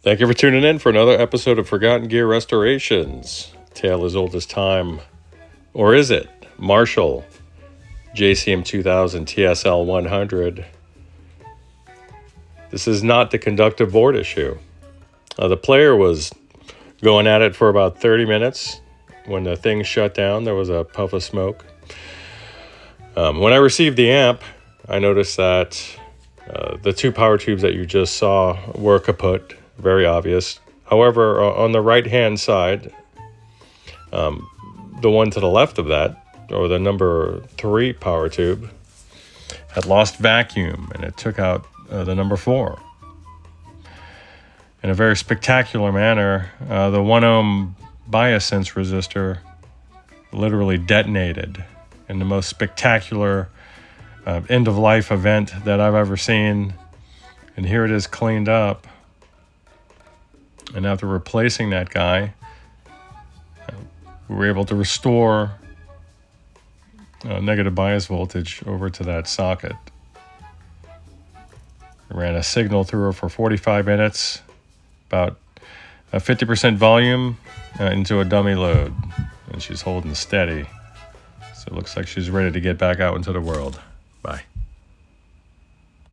Thank you for tuning in for another episode of Forgotten Gear Restorations. Tale as old as time. Or is it? Marshall JCM 2000 TSL100. This is not the conductive board issue. The player was going at it for about 30 minutes. When the thing shut down, there was a puff of smoke. When I received the amp, I noticed that the two power tubes that you just saw were kaput. Very obvious. However, on the right-hand side, the one to the left of that, or the number 3 power tube, had lost vacuum, and it took out the number 4. In a very spectacular manner, the 1 ohm bias sense resistor literally detonated in the most spectacular end-of-life event that I've ever seen. And here it is cleaned up. And after replacing that guy, we were able to restore negative bias voltage over to that socket. I ran a signal through her for 45 minutes, about a 50% volume into a dummy load. And she's holding steady. So it looks like she's ready to get back out into the world. Bye.